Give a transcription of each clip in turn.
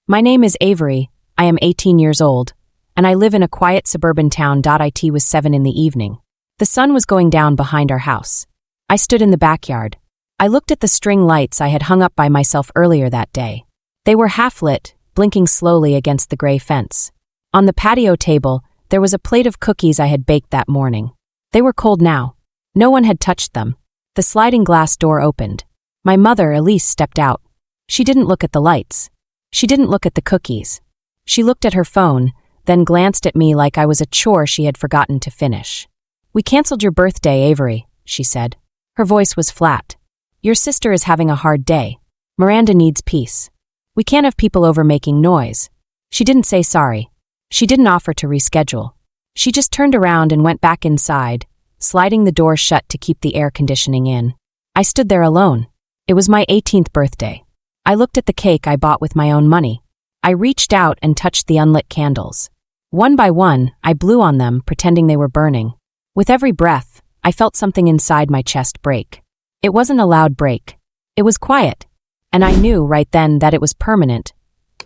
My name is Avery, I am 18 years old, and I live in a quiet suburban town. It was 7 in the evening. The sun was going down behind our house. I stood in the backyard. I looked at the string lights I had hung up by myself earlier that day. They were half-lit, blinking slowly against the gray fence. On the patio table, there was a plate of cookies I had baked that morning. They were cold now. No one had touched them. The sliding glass door opened. My mother, Elise, stepped out. She didn't look at the lights. She didn't look at the cookies. She looked at her phone, then glanced at me like I was a chore she had forgotten to finish. "We canceled your birthday, Avery," she said. Her voice was flat. "Your sister is having a hard day. Miranda needs peace. We can't have people over making noise." She didn't say sorry. She didn't offer to reschedule. She just turned around and went back inside, sliding the door shut to keep the air conditioning in. I stood there alone. It was my 18th birthday. I looked at the cake I bought with my own money. I reached out and touched the unlit candles. One by one, I blew on them, pretending they were burning. With every breath, I felt something inside my chest break. It wasn't a loud break. It was quiet. And I knew right then that it was permanent.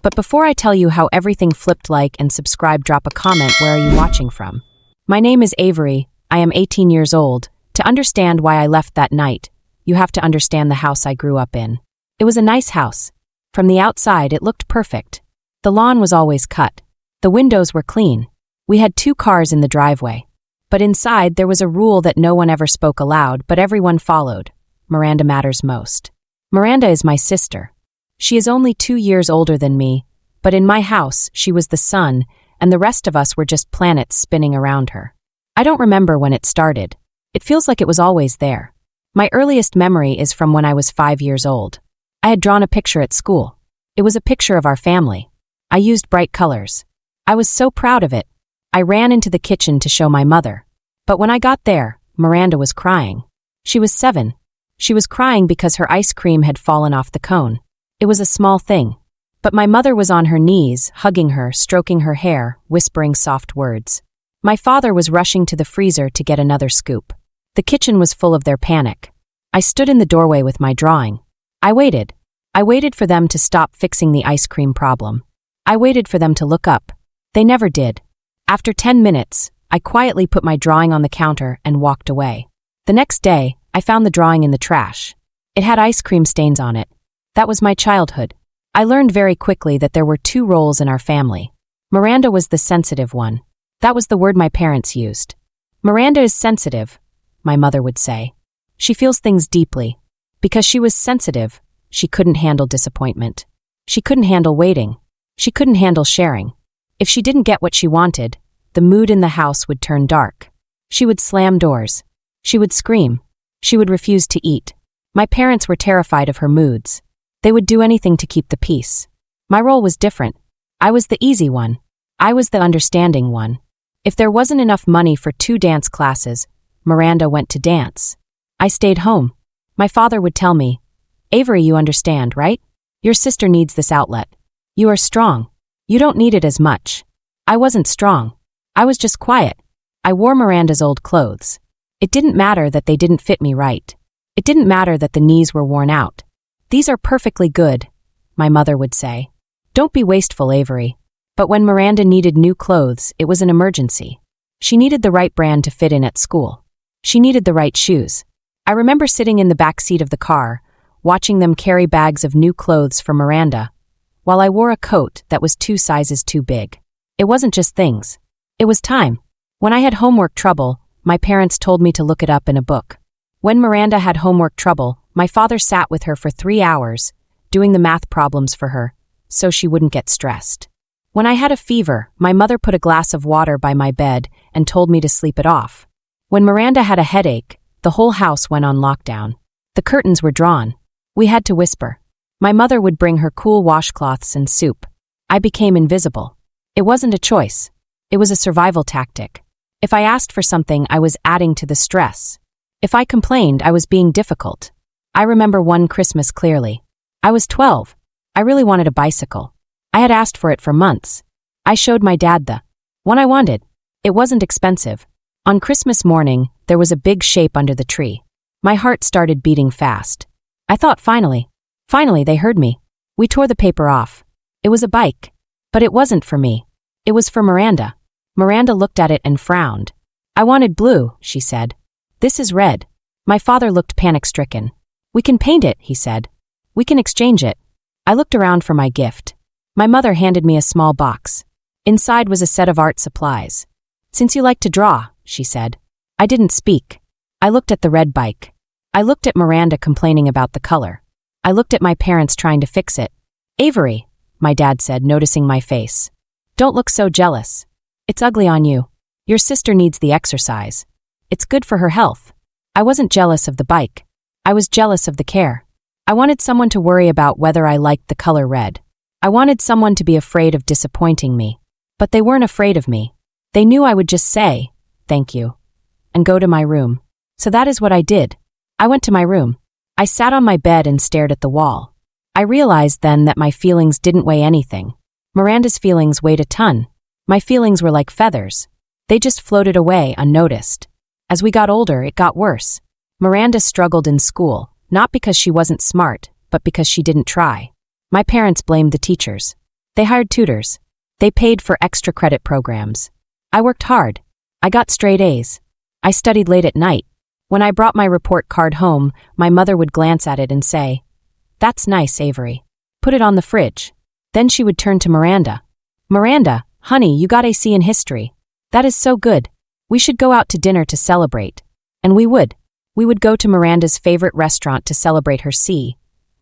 But before I tell you how everything flipped, like and subscribe, drop a comment. Where are you watching from? My name is Avery. I am 18 years old. To understand why I left that night, you have to understand the house I grew up in. It was a nice house. From the outside, it looked perfect. The lawn was always cut. The windows were clean. We had 2 cars in the driveway. But inside, there was a rule that no one ever spoke aloud, but everyone followed. Miranda matters most. Miranda is my sister. She is only 2 years older than me, but in my house, she was the sun, and the rest of us were just planets spinning around her. I don't remember when it started. It feels like it was always there. My earliest memory is from when I was 5 years old. I had drawn a picture at school. It was a picture of our family. I used bright colors. I was so proud of it. I ran into the kitchen to show my mother. But when I got there, Miranda was crying. She was 7. She was crying because her ice cream had fallen off the cone. It was a small thing. But my mother was on her knees, hugging her, stroking her hair, whispering soft words. My father was rushing to the freezer to get another scoop. The kitchen was full of their panic. I stood in the doorway with my drawing. I waited. I waited for them to stop fixing the ice cream problem. I waited for them to look up. They never did. After 10 minutes, I quietly put my drawing on the counter and walked away. The next day, I found the drawing in the trash. It had ice cream stains on it. That was my childhood. I learned very quickly that there were 2 roles in our family. Miranda was the sensitive one. That was the word my parents used. Miranda is sensitive, my mother would say. She feels things deeply. Because she was sensitive, she couldn't handle disappointment. She couldn't handle waiting. She couldn't handle sharing. If she didn't get what she wanted, the mood in the house would turn dark. She would slam doors. She would scream. She would refuse to eat. My parents were terrified of her moods. They would do anything to keep the peace. My role was different. I was the easy one. I was the understanding one. If there wasn't enough money for 2 dance classes, Miranda went to dance. I stayed home. My father would tell me, "Avery, you understand, right? Your sister needs this outlet. You are strong. You don't need it as much." I wasn't strong. I was just quiet. I wore Miranda's old clothes. It didn't matter that they didn't fit me right. It didn't matter that the knees were worn out. "These are perfectly good," my mother would say. "Don't be wasteful, Avery." But when Miranda needed new clothes, it was an emergency. She needed the right brand to fit in at school. She needed the right shoes. I remember sitting in the back seat of the car, watching them carry bags of new clothes for Miranda, while I wore a coat that was 2 sizes too big. It wasn't just things. It was time. When I had homework trouble, my parents told me to look it up in a book. When Miranda had homework trouble, my father sat with her for 3 hours, doing the math problems for her, so she wouldn't get stressed. When I had a fever, my mother put a glass of water by my bed and told me to sleep it off. When Miranda had a headache, the whole house went on lockdown. The curtains were drawn. We had to whisper. My mother would bring her cool washcloths and soup. I became invisible. It wasn't a choice. It was a survival tactic. If I asked for something, I was adding to the stress. If I complained, I was being difficult. I remember one Christmas clearly. I was 12. I really wanted a bicycle. I had asked for it for months. I showed my dad the one I wanted. It wasn't expensive. On Christmas morning, there was a big shape under the tree. My heart started beating fast. I thought finally they heard me. We tore the paper off. It was a bike. But it wasn't for me. It was for Miranda. Miranda looked at it and frowned. I wanted blue, she said. This is red. My father looked panic-stricken. We can paint it, he said. We can exchange it. I looked around for my gift. My mother handed me a small box. Inside was a set of art supplies. Since you like to draw, she said. I didn't speak. I looked at the red bike. I looked at Miranda complaining about the color. I looked at my parents trying to fix it. Avery, my dad said, noticing my face. Don't look so jealous. It's ugly on you. Your sister needs the exercise. It's good for her health. I wasn't jealous of the bike. I was jealous of the care. I wanted someone to worry about whether I liked the color red. I wanted someone to be afraid of disappointing me. But they weren't afraid of me. They knew I would just say, thank you, and go to my room. So that is what I did. I went to my room. I sat on my bed and stared at the wall. I realized then that my feelings didn't weigh anything. Miranda's feelings weighed a ton. My feelings were like feathers. They just floated away unnoticed. As we got older, it got worse. Miranda struggled in school, not because she wasn't smart, but because she didn't try. My parents blamed the teachers. They hired tutors. They paid for extra credit programs. I worked hard. I got straight A's. I studied late at night. When I brought my report card home, my mother would glance at it and say, "That's nice, Avery. Put it on the fridge." Then she would turn to Miranda. "Miranda, honey, you got a C in history. That is so good. We should go out to dinner to celebrate." And we would. We would go to Miranda's favorite restaurant to celebrate her C,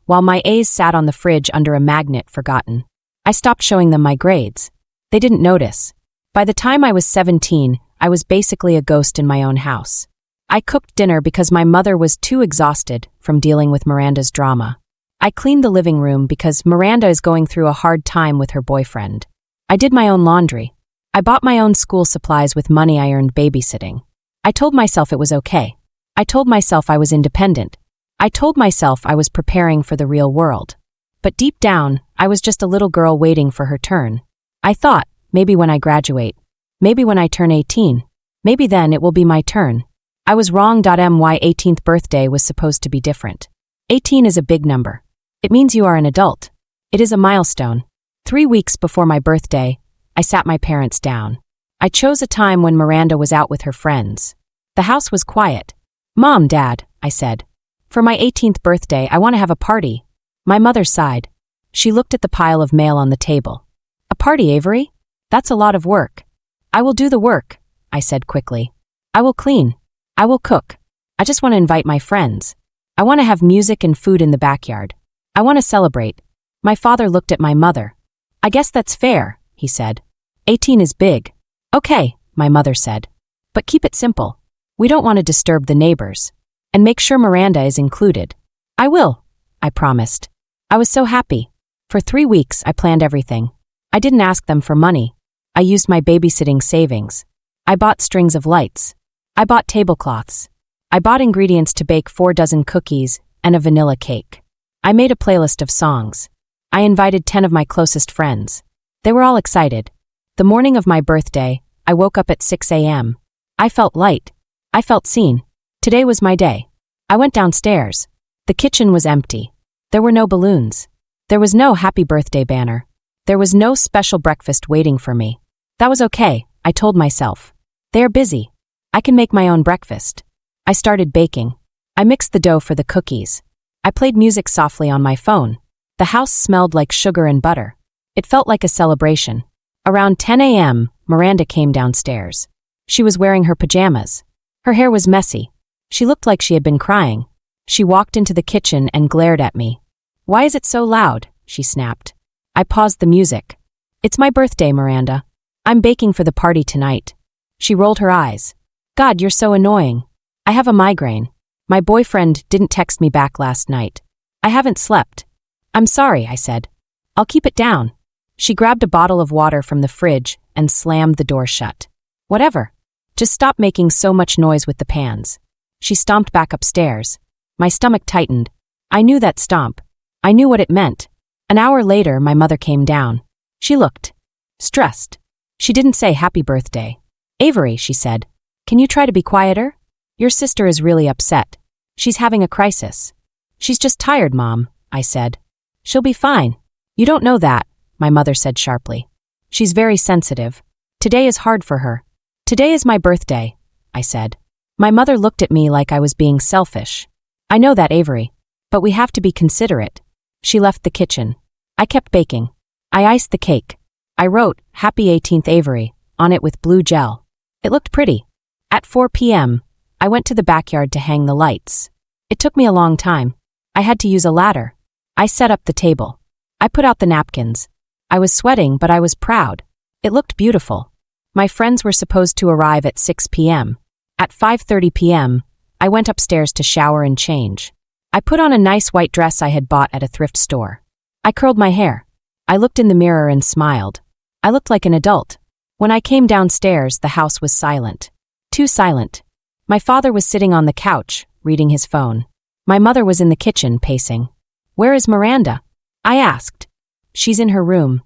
while my A's sat on the fridge under a magnet forgotten. I stopped showing them my grades. They didn't notice. By the time I was 17, I was basically a ghost in my own house. I cooked dinner because my mother was too exhausted from dealing with Miranda's drama. I cleaned the living room because Miranda is going through a hard time with her boyfriend. I did my own laundry. I bought my own school supplies with money I earned babysitting. I told myself it was okay. I told myself I was independent. I told myself I was preparing for the real world. But deep down, I was just a little girl waiting for her turn. I thought, maybe when I graduate, maybe when I turn 18, maybe then it will be my turn. I was wrong. My 18th birthday was supposed to be different. 18 is a big number. It means you are an adult. It is a milestone. 3 weeks before my birthday, I sat my parents down. I chose a time when Miranda was out with her friends. The house was quiet. "Mom, Dad," I said. "For my 18th birthday, I want to have a party." My mother sighed. She looked at the pile of mail on the table. "A party, Avery? That's a lot of work." "I will do the work," I said quickly. "I will clean. I will cook. I just want to invite my friends. I want to have music and food in the backyard. I want to celebrate." My father looked at my mother. "I guess that's fair," he said. 18 is big." "Okay," my mother said. "But keep it simple. We don't want to disturb the neighbors. And make sure Miranda is included." "I will," I promised. I was so happy. For 3 weeks, I planned everything. I didn't ask them for money. I used my babysitting savings. I bought strings of lights. I bought tablecloths. I bought ingredients to bake 4 dozen cookies and a vanilla cake. I made a playlist of songs. I invited 10 of my closest friends. They were all excited. The morning of my birthday, I woke up at 6 a.m. I felt light. I felt seen. Today was my day. I went downstairs. The kitchen was empty. There were no balloons. There was no happy birthday banner. There was no special breakfast waiting for me. That was okay, I told myself. They are busy. I can make my own breakfast. I started baking. I mixed the dough for the cookies. I played music softly on my phone. The house smelled like sugar and butter. It felt like a celebration. Around 10 a.m., Miranda came downstairs. She was wearing her pajamas. Her hair was messy. She looked like she had been crying. She walked into the kitchen and glared at me. "Why is it so loud?" she snapped. I paused the music. "It's my birthday, Miranda. I'm baking for the party tonight." She rolled her eyes. "God, you're so annoying. I have a migraine. My boyfriend didn't text me back last night. I haven't slept." "I'm sorry," I said. "I'll keep it down." She grabbed a bottle of water from the fridge and slammed the door shut. "Whatever. Just stop making so much noise with the pans." She stomped back upstairs. My stomach tightened. I knew that stomp. I knew what it meant. An hour later, my mother came down. She looked stressed. She didn't say happy birthday. "Avery," she said, "can you try to be quieter? Your sister is really upset. She's having a crisis." "She's just tired, Mom," I said. "She'll be fine." "You don't know that," my mother said sharply. She's very sensitive. Today is hard for her. Today is my birthday, I said. My mother looked at me like I was being selfish. I know that, Avery. But we have to be considerate. She left the kitchen. I kept baking. I iced the cake. I wrote, Happy 18th Avery, on it with blue gel. It looked pretty. At 4 p.m., I went to the backyard to hang the lights. It took me a long time. I had to use a ladder. I set up the table. I put out the napkins. I was sweating, but I was proud. It looked beautiful. My friends were supposed to arrive at 6 p.m. At 5:30 p.m., I went upstairs to shower and change. I put on a nice white dress I had bought at a thrift store. I curled my hair. I looked in the mirror and smiled. I looked like an adult. When I came downstairs, the house was silent. Too silent. My father was sitting on the couch, reading his phone. My mother was in the kitchen, pacing. Where is Miranda? I asked. She's in her room,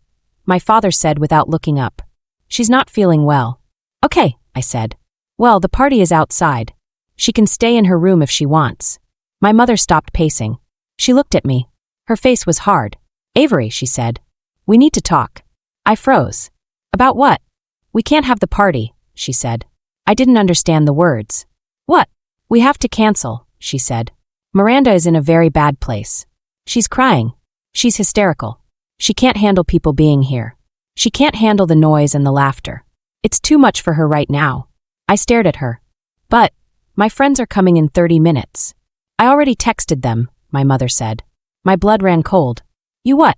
my father said without looking up. She's not feeling well. Okay, I said. Well, the party is outside. She can stay in her room if she wants. My mother stopped pacing. She looked at me. Her face was hard. Avery, she said. We need to talk. I froze. About what? We can't have the party, she said. I didn't understand the words. What? We have to cancel, she said. Miranda is in a very bad place. She's crying. She's hysterical. She can't handle people being here. She can't handle the noise and the laughter. It's too much for her right now. I stared at her. But, my friends are coming in 30 minutes. I already texted them, my mother said. My blood ran cold. You what?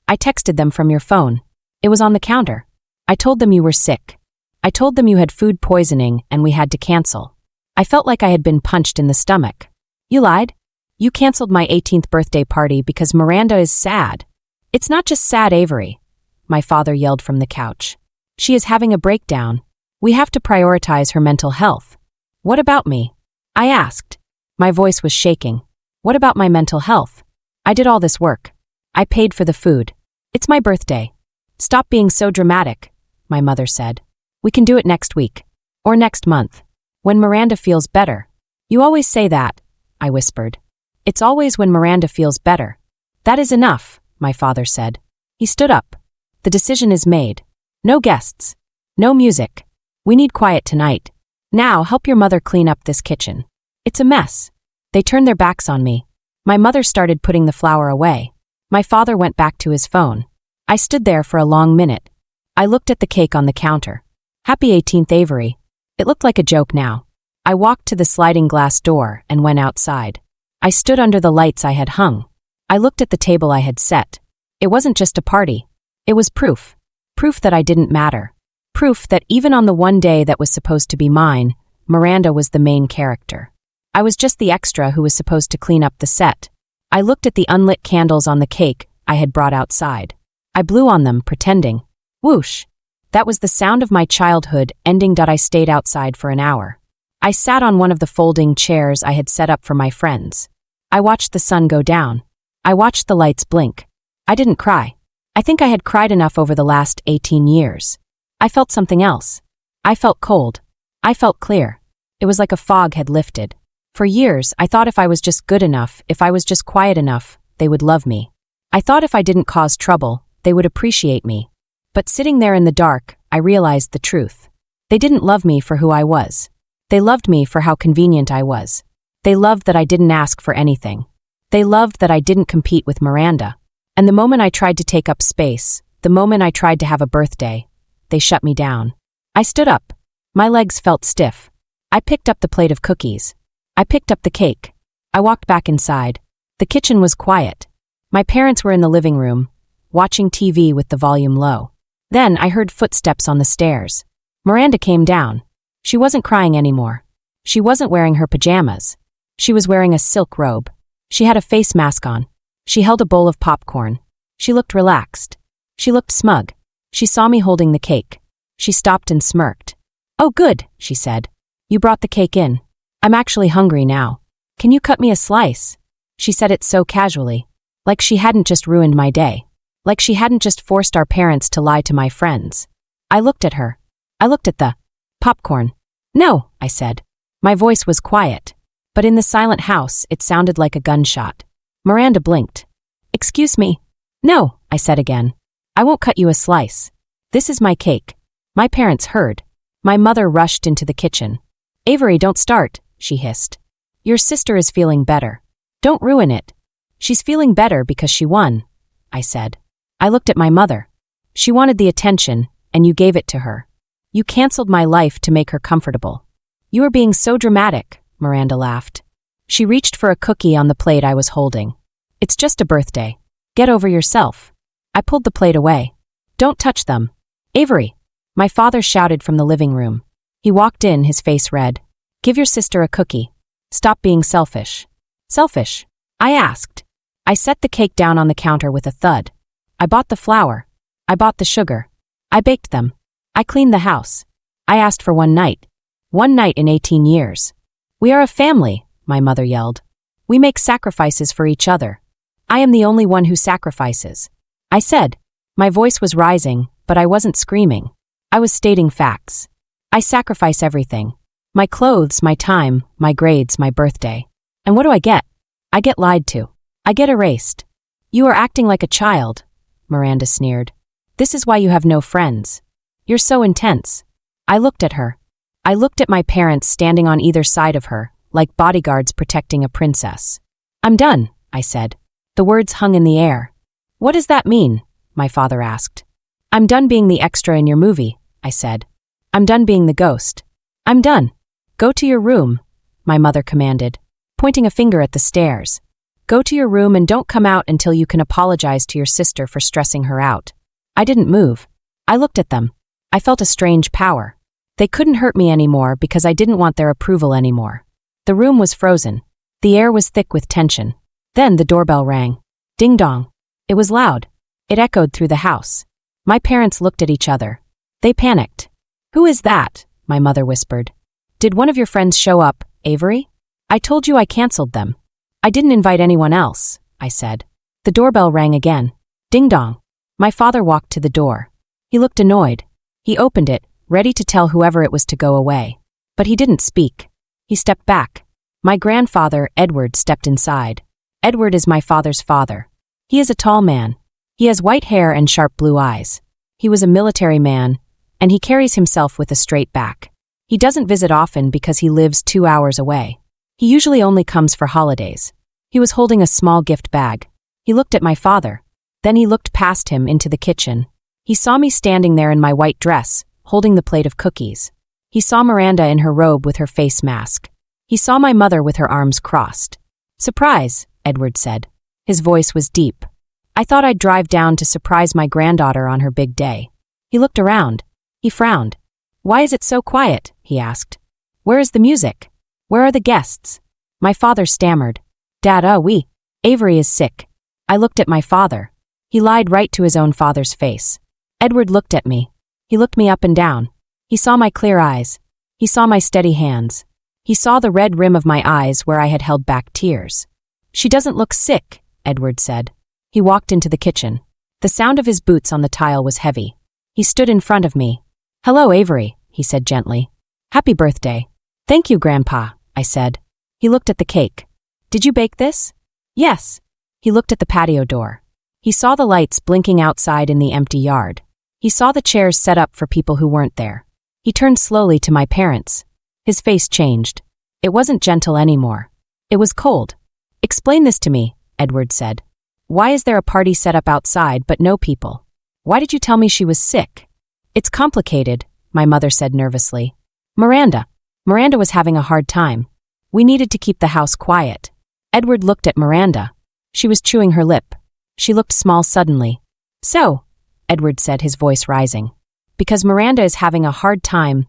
I texted them from your phone. It was on the counter. I told them you were sick. I told them you had food poisoning and we had to cancel. I felt like I had been punched in the stomach. You lied? You canceled my 18th birthday party because Miranda is sad. It's not just sad, Avery, my father yelled from the couch. She is having a breakdown. We have to prioritize her mental health. What about me? I asked. My voice was shaking. What about my mental health? I did all this work. I paid for the food. It's my birthday. Stop being so dramatic, my mother said. We can do it next week. Or next month. When Miranda feels better. You always say that, I whispered. It's always when Miranda feels better. That is enough, my father said. He stood up. The decision is made. No guests. No music. We need quiet tonight. Now help your mother clean up this kitchen. It's a mess. They turned their backs on me. My mother started putting the flour away. My father went back to his phone. I stood there for a long minute. I looked at the cake on the counter. Happy 18th Avery. It looked like a joke now. I walked to the sliding glass door and went outside. I stood under the lights I had hung. I looked at the table I had set. It wasn't just a party. It was proof. Proof that I didn't matter. Proof that even on the one day that was supposed to be mine, Miranda was the main character. I was just the extra who was supposed to clean up the set. I looked at the unlit candles on the cake I had brought outside. I blew on them, pretending. Whoosh! That was the sound of my childhood ending. I stayed outside for an hour. I sat on one of the folding chairs I had set up for my friends. I watched the sun go down. I watched the lights blink. I didn't cry. I think I had cried enough over the last 18 years. I felt something else. I felt cold. I felt clear. It was like a fog had lifted. For years, I thought if I was just good enough, if I was just quiet enough, they would love me. I thought if I didn't cause trouble, they would appreciate me. But sitting there in the dark, I realized the truth. They didn't love me for who I was. They loved me for how convenient I was. They loved that I didn't ask for anything. They loved that I didn't compete with Miranda. And the moment I tried to take up space, the moment I tried to have a birthday, they shut me down. I stood up. My legs felt stiff. I picked up the plate of cookies. I picked up the cake. I walked back inside. The kitchen was quiet. My parents were in the living room, watching TV with the volume low. Then I heard footsteps on the stairs. Miranda came down. She wasn't crying anymore. She wasn't wearing her pajamas. She was wearing a silk robe. She had a face mask on. She held a bowl of popcorn. She looked relaxed. She looked smug. She saw me holding the cake. She stopped and smirked. Oh, good, she said. You brought the cake in. I'm actually hungry now. Can you cut me a slice? She said it so casually, like she hadn't just ruined my day, like she hadn't just forced our parents to lie to my friends. I looked at her. I looked at the popcorn. No, I said. My voice was quiet, but in the silent house it sounded like a gunshot. Miranda blinked. Excuse me. No, I said again. I won't cut you a slice. This is my cake. My parents heard. My mother rushed into the kitchen. Avery, don't start, she hissed. Your sister is feeling better. Don't ruin it. She's feeling better because she won, I said. I looked at my mother. She wanted the attention, and you gave it to her. You canceled my life to make her comfortable. You are being so dramatic, Miranda laughed. She reached for a cookie on the plate I was holding. It's just a birthday. Get over yourself. I pulled the plate away. Don't touch them. Avery, my father shouted from the living room. He walked in, his face red. Give your sister a cookie. Stop being selfish. Selfish? I asked. I set the cake down on the counter with a thud. I bought the flour. I bought the sugar. I baked them. I cleaned the house. I asked for one night. One night in 18 years. We are a family, my mother yelled. We make sacrifices for each other. I am the only one who sacrifices. I said. My voice was rising, but I wasn't screaming. I was stating facts. I sacrifice everything. My clothes, my time, my grades, my birthday. And what do I get? I get lied to. I get erased. You are acting like a child, Miranda sneered. This is why you have no friends. You're so intense. I looked at her. I looked at my parents standing on either side of her, like bodyguards protecting a princess. I'm done, I said. The words hung in the air. What does that mean? My father asked. I'm done being the extra in your movie, I said. I'm done being the ghost. I'm done. Go to your room, my mother commanded, pointing a finger at the stairs. Go to your room and don't come out until you can apologize to your sister for stressing her out. I didn't move. I looked at them. I felt a strange power. They couldn't hurt me anymore because I didn't want their approval anymore. The room was frozen. The air was thick with tension. Then the doorbell rang. Ding dong. It was loud. It echoed through the house. My parents looked at each other. They panicked. Who is that? My mother whispered. Did one of your friends show up, Avery? I told you I canceled them. I didn't invite anyone else, I said. The doorbell rang again. Ding dong. My father walked to the door. He looked annoyed. He opened it, ready to tell whoever it was to go away. But he didn't speak. He stepped back. My grandfather, Edward, stepped inside. Edward is my father's father. He is a tall man. He has white hair and sharp blue eyes. He was a military man, and he carries himself with a straight back. He doesn't visit often because he lives 2 hours away. He usually only comes for holidays. He was holding a small gift bag. He looked at my father. Then he looked past him into the kitchen. He saw me standing there in my white dress, holding the plate of cookies. He saw Miranda in her robe with her face mask. He saw my mother with her arms crossed. Surprise, Edward said. His voice was deep. I thought I'd drive down to surprise my granddaughter on her big day. He looked around. He frowned. Why is it so quiet? He asked. Where is the music? Where are the guests? My father stammered. Dad, Avery is sick. I looked at my father. He lied right to his own father's face. Edward looked at me. He looked me up and down. He saw my clear eyes. He saw my steady hands. He saw the red rim of my eyes where I had held back tears. She doesn't look sick, Edward said. He walked into the kitchen. The sound of his boots on the tile was heavy. He stood in front of me. Hello, Avery, he said gently. Happy birthday. Thank you, Grandpa, I said. He looked at the cake. Did you bake this? Yes. He looked at the patio door. He saw the lights blinking outside in the empty yard. He saw the chairs set up for people who weren't there. He turned slowly to my parents. His face changed. It wasn't gentle anymore. It was cold. Explain this to me, Edward said. Why is there a party set up outside but no people? Why did you tell me she was sick? It's complicated, my mother said nervously. Miranda was having a hard time. We needed to keep the house quiet. Edward looked at Miranda. She was chewing her lip. She looked small suddenly. So, Edward said, his voice rising. Because Miranda is having a hard time,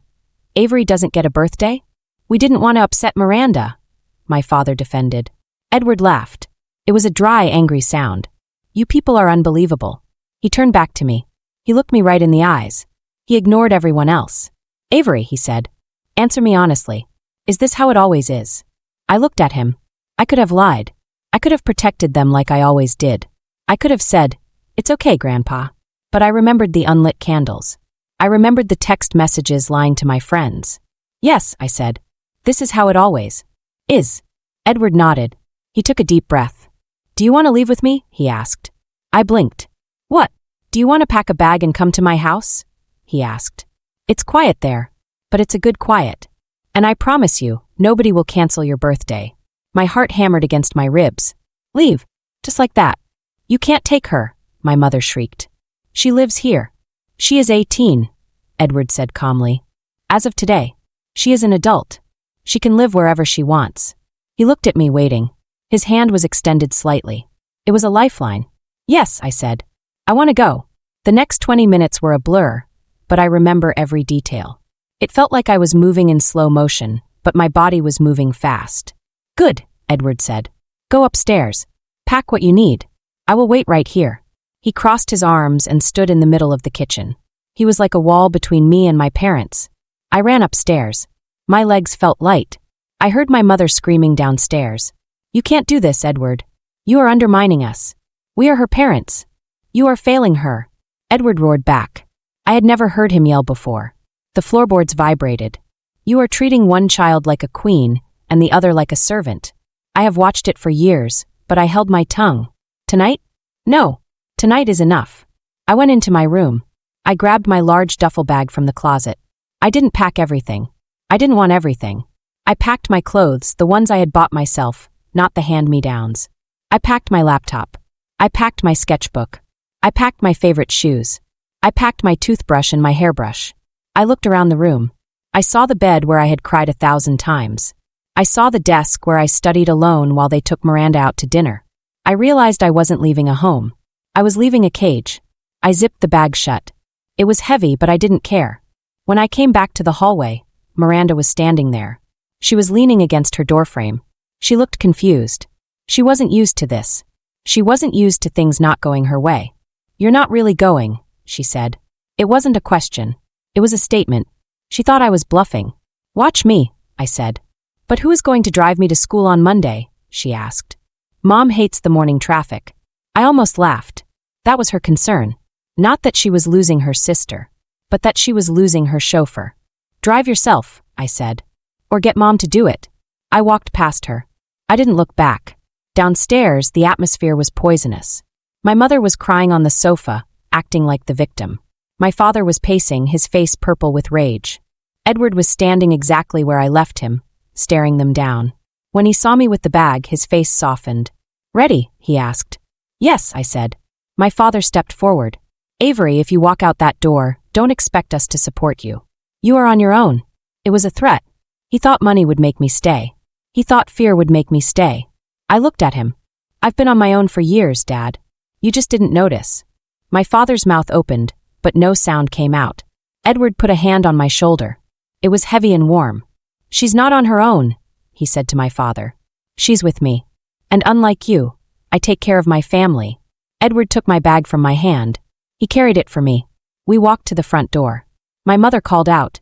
Avery doesn't get a birthday? We didn't want to upset Miranda, my father defended. Edward laughed. It was a dry, angry sound. You people are unbelievable. He turned back to me. He looked me right in the eyes. He ignored everyone else. Avery, he said. Answer me honestly. Is this how it always is? I looked at him. I could have lied. I could have protected them like I always did. I could have said, it's okay, Grandpa. But I remembered the unlit candles. I remembered the text messages lying to my friends. Yes, I said. This is how it always is. Edward nodded. He took a deep breath. Do you want to leave with me? He asked. I blinked. What? Do you want to pack a bag and come to my house? He asked. It's quiet there, but it's a good quiet. And I promise you, nobody will cancel your birthday. My heart hammered against my ribs. Leave, just like that. You can't take her, my mother shrieked. She lives here. She is 18, Edward said calmly. As of today, she is an adult. She can live wherever she wants. He looked at me waiting. His hand was extended slightly. It was a lifeline. Yes, I said. I want to go. The next 20 minutes were a blur, but I remember every detail. It felt like I was moving in slow motion, but my body was moving fast. Good, Edward said. Go upstairs. Pack what you need. I will wait right here. He crossed his arms and stood in the middle of the kitchen. He was like a wall between me and my parents. I ran upstairs. My legs felt light. I heard my mother screaming downstairs. You can't do this, Edward. You are undermining us. We are her parents. You are failing her. Edward roared back. I had never heard him yell before. The floorboards vibrated. You are treating one child like a queen and the other like a servant. I have watched it for years, but I held my tongue. Tonight? No. Tonight is enough. I went into my room. I grabbed my large duffel bag from the closet. I didn't pack everything. I didn't want everything. I packed my clothes, the ones I had bought myself, not the hand-me-downs. I packed my laptop. I packed my sketchbook. I packed my favorite shoes. I packed my toothbrush and my hairbrush. I looked around the room. I saw the bed where I had cried 1,000 times. I saw the desk where I studied alone while they took Miranda out to dinner. I realized I wasn't leaving a home. I was leaving a cage. I zipped the bag shut. It was heavy, but I didn't care. When I came back to the hallway, Miranda was standing there. She was leaning against her doorframe. She looked confused. She wasn't used to this. She wasn't used to things not going her way. You're not really going, she said. It wasn't a question. It was a statement. She thought I was bluffing. Watch me, I said. But who is going to drive me to school on Monday? She asked. Mom hates the morning traffic. I almost laughed. That was her concern. Not that she was losing her sister, but that she was losing her chauffeur. Drive yourself, I said. Or get Mom to do it. I walked past her. I didn't look back. Downstairs, the atmosphere was poisonous. My mother was crying on the sofa, acting like the victim. My father was pacing, his face purple with rage. Edward was standing exactly where I left him, staring them down. When he saw me with the bag, his face softened. Ready? He asked. Yes, I said. My father stepped forward. Avery, if you walk out that door, don't expect us to support you. You are on your own. It was a threat. He thought money would make me stay. He thought fear would make me stay. I looked at him. I've been on my own for years, Dad. You just didn't notice. My father's mouth opened, but no sound came out. Edward put a hand on my shoulder. It was heavy and warm. She's not on her own, he said to my father. She's with me. And unlike you, I take care of my family. Edward took my bag from my hand. He carried it for me. We walked to the front door. My mother called out,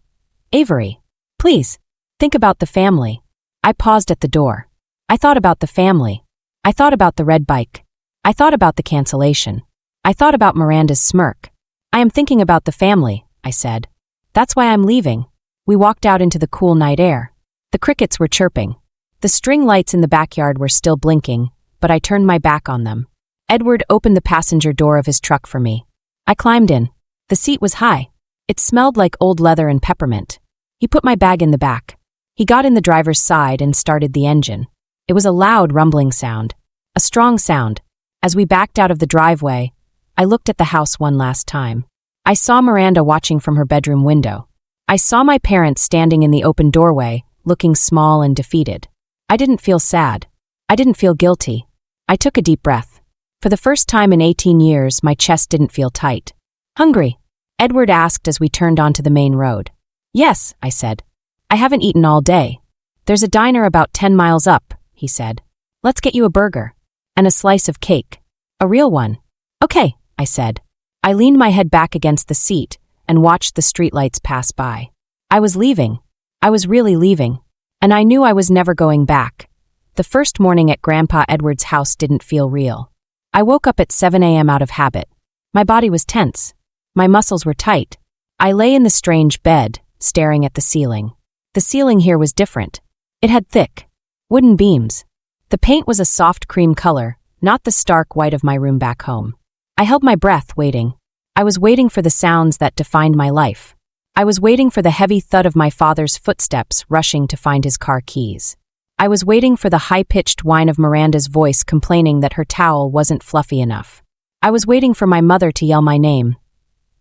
Avery, please, think about the family. I paused at the door. I thought about the family. I thought about the red bike. I thought about the cancellation. I thought about Miranda's smirk. I am thinking about the family, I said. That's why I'm leaving. We walked out into the cool night air. The crickets were chirping. The string lights in the backyard were still blinking, but I turned my back on them. Edward opened the passenger door of his truck for me. I climbed in. The seat was high. It smelled like old leather and peppermint. He put my bag in the back. He got in the driver's side and started the engine. It was a loud rumbling sound. A strong sound. As we backed out of the driveway, I looked at the house one last time. I saw Miranda watching from her bedroom window. I saw my parents standing in the open doorway, looking small and defeated. I didn't feel sad. I didn't feel guilty. I took a deep breath. For the first time in 18 years, my chest didn't feel tight. Hungry? Edward asked as we turned onto the main road. Yes, I said. I haven't eaten all day. There's a diner about 10 miles up, he said. Let's get you a burger. And a slice of cake. A real one. Okay, I said. I leaned my head back against the seat and watched the streetlights pass by. I was leaving. I was really leaving. And I knew I was never going back. The first morning at Grandpa Edward's house didn't feel real. I woke up at 7 a.m. out of habit. My body was tense. My muscles were tight. I lay in the strange bed, staring at the ceiling. The ceiling here was different. It had thick, wooden beams. The paint was a soft cream color, not the stark white of my room back home. I held my breath, waiting. I was waiting for the sounds that defined my life. I was waiting for the heavy thud of my father's footsteps rushing to find his car keys. I was waiting for the high-pitched whine of Miranda's voice complaining that her towel wasn't fluffy enough. I was waiting for my mother to yell my name.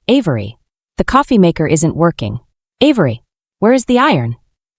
Avery. The coffee maker isn't working. Avery. Where is the iron?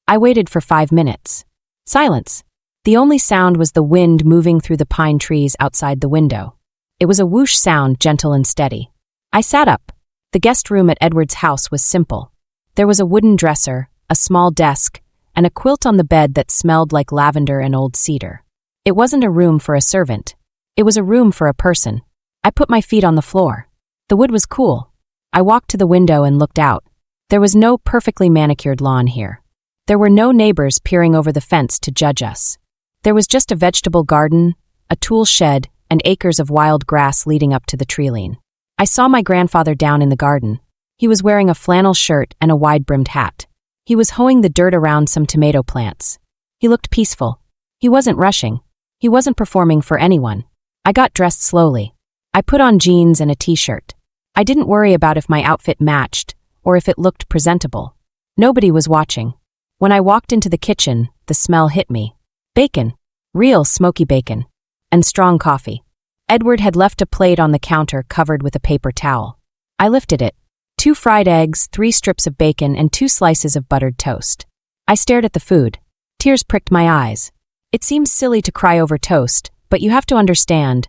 I waited for 5 minutes. Silence. The only sound was the wind moving through the pine trees outside the window. It was a whoosh sound, gentle and steady. I sat up. The guest room at Edward's house was simple. There was a wooden dresser, a small desk, and a quilt on the bed that smelled like lavender and old cedar. It wasn't a room for a servant. It was a room for a person. I put my feet on the floor. The wood was cool. I walked to the window and looked out. There was no perfectly manicured lawn here. There were no neighbors peering over the fence to judge us. There was just a vegetable garden, a tool shed, and acres of wild grass leading up to the treeline. I saw my grandfather down in the garden. He was wearing a flannel shirt and a wide-brimmed hat. He was hoeing the dirt around some tomato plants. He looked peaceful. He wasn't rushing. He wasn't performing for anyone. I got dressed slowly. I put on jeans and a t-shirt. I didn't worry about if my outfit matched or if it looked presentable. Nobody was watching. When I walked into the kitchen, the smell hit me. Bacon. Real smoky bacon. And strong coffee. Edward had left a plate on the counter covered with a paper towel. I lifted it. 2 fried eggs, 3 strips of bacon, and 2 slices of buttered toast. I stared at the food. Tears pricked my eyes. It seems silly to cry over toast, but you have to understand.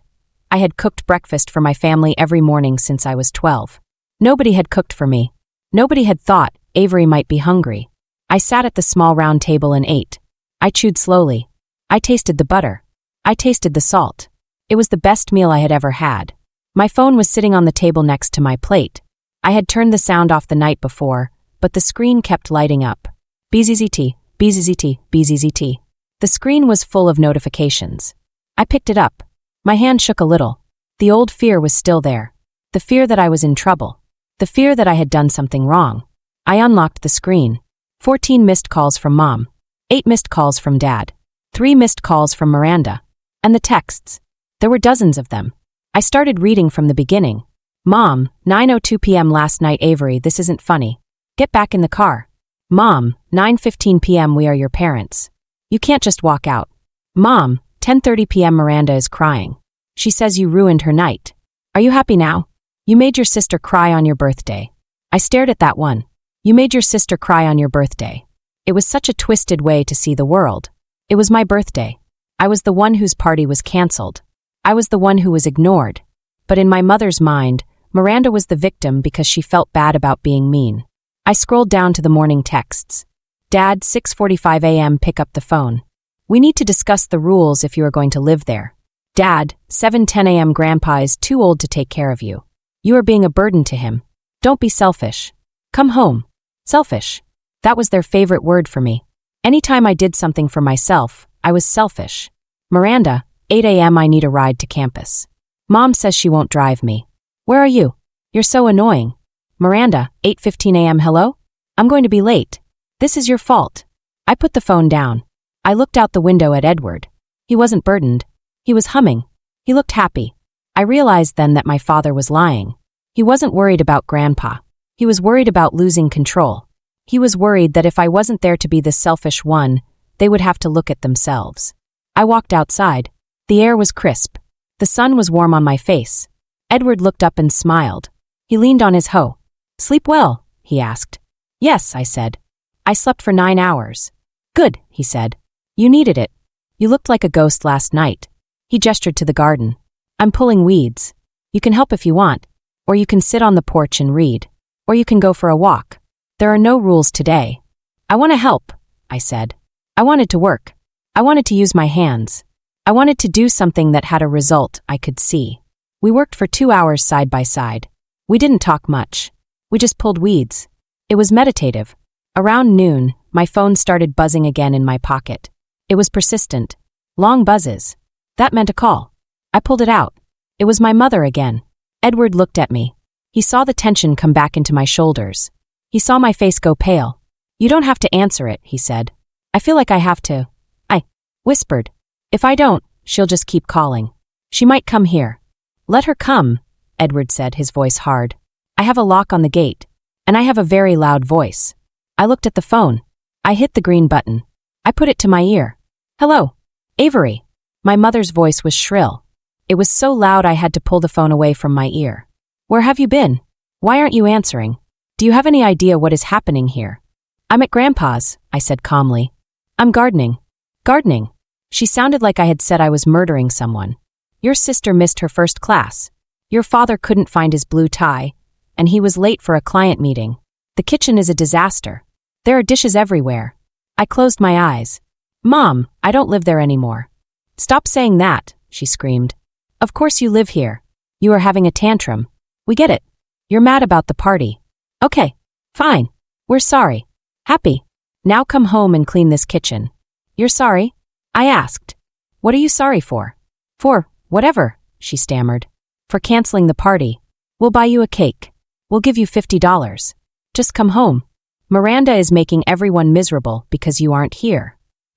I had cooked breakfast for my family every morning since I was 12. Nobody had cooked for me. Nobody had thought Avery might be hungry. I sat at the small round table and ate. I chewed slowly. I tasted the butter. I tasted the salt. It was the best meal I had ever had. My phone was sitting on the table next to my plate. I had turned the sound off the night before, but the screen kept lighting up. BZZT, BZZT, BZZT. The screen was full of notifications. I picked it up. My hand shook a little. The old fear was still there. The fear that I was in trouble. The fear that I had done something wrong. I unlocked the screen. 14 missed calls from Mom. 8 missed calls from Dad. 3 missed calls from Miranda. And the texts. There were dozens of them. I started reading from the beginning. Mom, 9:02 p.m. last night. Avery, this isn't funny. Get back in the car. Mom, 9:15 p.m. We are your parents. You can't just walk out. Mom, 10:30 p.m. Miranda is crying. She says you ruined her night. Are you happy now? You made your sister cry on your birthday. I stared at that one. You made your sister cry on your birthday. It was such a twisted way to see the world. It was my birthday. I was the one whose party was canceled. I was the one who was ignored. But in my mother's mind, Miranda was the victim because she felt bad about being mean. I scrolled down to the morning texts. Dad, 6:45 a.m. Pick up the phone. We need to discuss the rules if you are going to live there. Dad, 7:10 a.m. Grandpa is too old to take care of you. You are being a burden to him. Don't be selfish. Come home. Selfish. That was their favorite word for me. Anytime I did something for myself, I was selfish. Miranda, 8 a.m. I need a ride to campus. Mom says she won't drive me. Where are you? You're so annoying. Miranda, 8:15 a.m. Hello? I'm going to be late. This is your fault. I put the phone down. I looked out the window at Edward. He wasn't burdened. He was humming. He looked happy. I realized then that my father was lying. He wasn't worried about Grandpa. He was worried about losing control. He was worried that if I wasn't there to be the selfish one, they would have to look at themselves. I walked outside. The air was crisp. The sun was warm on my face. Edward looked up and smiled. He leaned on his hoe. Sleep well? He asked. Yes, I said. I slept for 9 hours. Good, he said. You needed it. You looked like a ghost last night. He gestured to the garden. I'm pulling weeds. You can help if you want, or you can sit on the porch and read, or you can go for a walk. There are no rules today. I want to help, I said. I wanted to work. I wanted to use my hands. I wanted to do something that had a result I could see. We worked for 2 hours side by side. We didn't talk much. We just pulled weeds. It was meditative. Around noon, my phone started buzzing again in my pocket. It was persistent. Long buzzes. That meant a call. I pulled it out. It was my mother again. Edward looked at me. He saw the tension come back into my shoulders. He saw my face go pale. You don't have to answer it, he said. I feel like I have to. I whispered. If I don't, she'll just keep calling. She might come here. Let her come, Edward said, his voice hard. I have a lock on the gate. And I have a very loud voice. I looked at the phone. I hit the green button. I put it to my ear. Hello, Avery. My mother's voice was shrill. It was so loud I had to pull the phone away from my ear. Where have you been? Why aren't you answering? Do you have any idea what is happening here? I'm at Grandpa's, I said calmly. I'm gardening. Gardening? She sounded like I had said I was murdering someone. Your sister missed her first class. Your father couldn't find his blue tie, and he was late for a client meeting. The kitchen is a disaster. There are dishes everywhere. I closed my eyes. Mom, I don't live there anymore. Stop saying that, she screamed. Of course you live here. You are having a tantrum. We get it. You're mad about the party. Okay, fine. We're sorry. Happy. Now come home and clean this kitchen. You're sorry? I asked. What are you sorry for? For, whatever, she stammered. For canceling the party. We'll buy you a cake. We'll give you $50. Just come home. Miranda is making everyone miserable because you aren't here.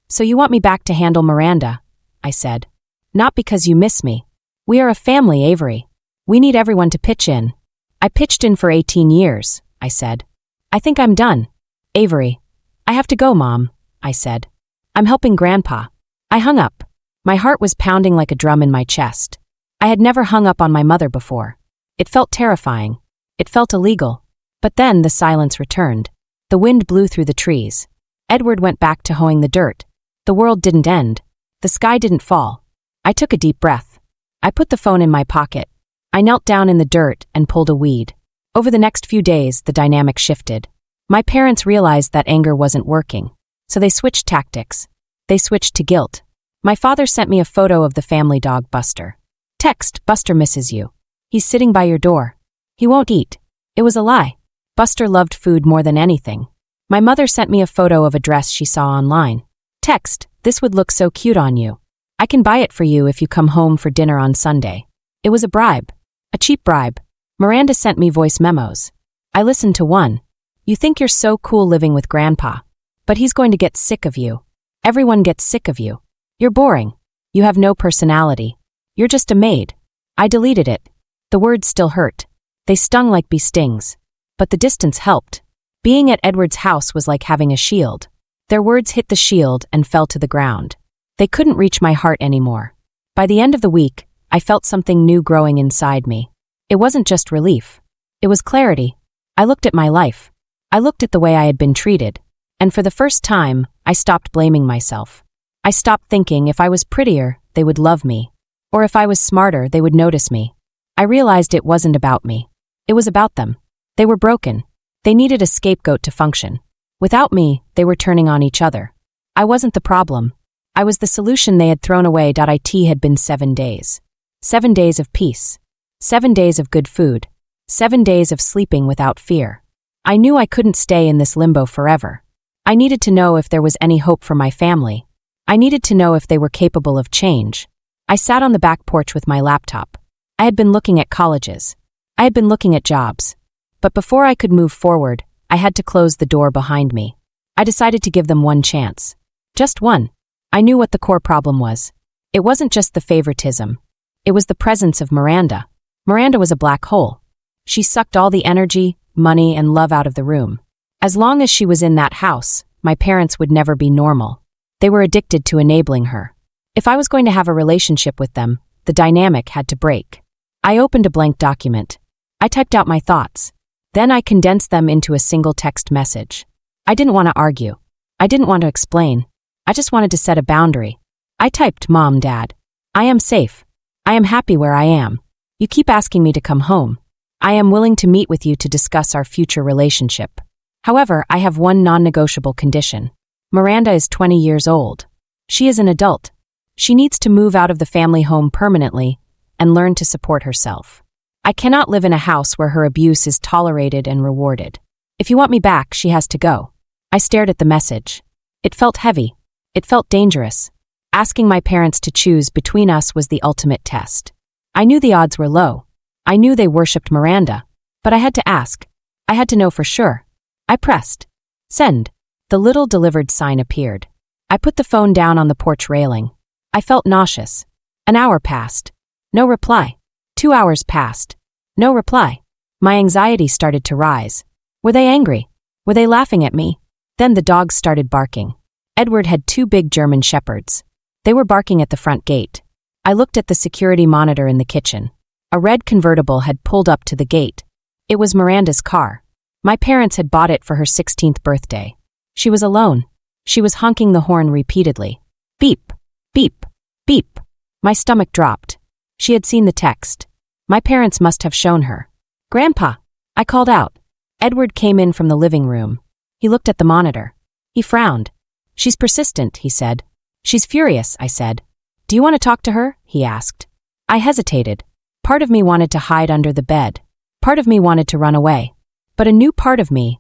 So you want me back to handle Miranda, I said. Not because you miss me. We are a family, Avery. We need everyone to pitch in. I pitched in for 18 years, I said. I think I'm done. Avery. I have to go, Mom, I said. I'm helping Grandpa. I hung up. My heart was pounding like a drum in my chest. I had never hung up on my mother before. It felt terrifying. It felt illegal. But then the silence returned. The wind blew through the trees. Edward went back to hoeing the dirt. The world didn't end. The sky didn't fall. I took a deep breath. I put the phone in my pocket. I knelt down in the dirt and pulled a weed. Over the next few days, the dynamic shifted. My parents realized that anger wasn't working, so they switched tactics. They switched to guilt. My father sent me a photo of the family dog Buster. Text, Buster misses you. He's sitting by your door. He won't eat. It was a lie. Buster loved food more than anything. My mother sent me a photo of a dress she saw online. Text, this would look so cute on you. I can buy it for you if you come home for dinner on Sunday. It was a bribe. A cheap bribe. Miranda sent me voice memos. I listened to one. You think you're so cool living with Grandpa. But he's going to get sick of you. Everyone gets sick of you. You're boring. You have no personality. You're just a maid. I deleted it. The words still hurt. They stung like bee stings. But the distance helped. Being at Edward's house was like having a shield. Their words hit the shield and fell to the ground. They couldn't reach my heart anymore. By the end of the week, I felt something new growing inside me. It wasn't just relief. It was clarity. I looked at my life. I looked at the way I had been treated. And for the first time, I stopped blaming myself. I stopped thinking if I was prettier, they would love me. Or if I was smarter, they would notice me. I realized it wasn't about me. It was about them. They were broken. They needed a scapegoat to function. Without me, they were turning on each other. I wasn't the problem. I was the solution they had thrown away. It had been 7 days. 7 days of peace. 7 days of good food. 7 days of sleeping without fear. I knew I couldn't stay in this limbo forever. I needed to know if there was any hope for my family. I needed to know if they were capable of change. I sat on the back porch with my laptop. I had been looking at colleges. I had been looking at jobs. But before I could move forward, I had to close the door behind me. I decided to give them one chance. Just one. I knew what the core problem was. It wasn't just the favoritism. It was the presence of Miranda. Miranda was a black hole. She sucked all the energy, money, and love out of the room. As long as she was in that house, my parents would never be normal. They were addicted to enabling her. If I was going to have a relationship with them, the dynamic had to break. I opened a blank document. I typed out my thoughts. Then I condensed them into a single text message. I didn't want to argue. I didn't want to explain. I just wanted to set a boundary. I typed, Mom, Dad. I am safe. I am happy where I am. You keep asking me to come home. I am willing to meet with you to discuss our future relationship. However, I have one non-negotiable condition. Miranda is 20 years old. She is an adult. She needs to move out of the family home permanently and learn to support herself. I cannot live in a house where her abuse is tolerated and rewarded. If you want me back, she has to go. I stared at the message. It felt heavy. It felt dangerous. Asking my parents to choose between us was the ultimate test. I knew the odds were low. I knew they worshipped Miranda. But I had to ask. I had to know for sure. I pressed. Send. The little delivered sign appeared. I put the phone down on the porch railing. I felt nauseous. An hour passed. No reply. 2 hours passed. No reply. My anxiety started to rise. Were they angry? Were they laughing at me? Then the dogs started barking. Edward had 2 big German shepherds. They were barking at the front gate. I looked at the security monitor in the kitchen. A red convertible had pulled up to the gate. It was Miranda's car. My parents had bought it for her 16th birthday. She was alone. She was honking the horn repeatedly. Beep, beep, beep. My stomach dropped. She had seen the text. My parents must have shown her. Grandpa, I called out. Edward came in from the living room. He looked at the monitor. He frowned. She's persistent, he said. She's furious, I said. Do you want to talk to her? He asked. I hesitated. Part of me wanted to hide under the bed. Part of me wanted to run away. But a new part of me,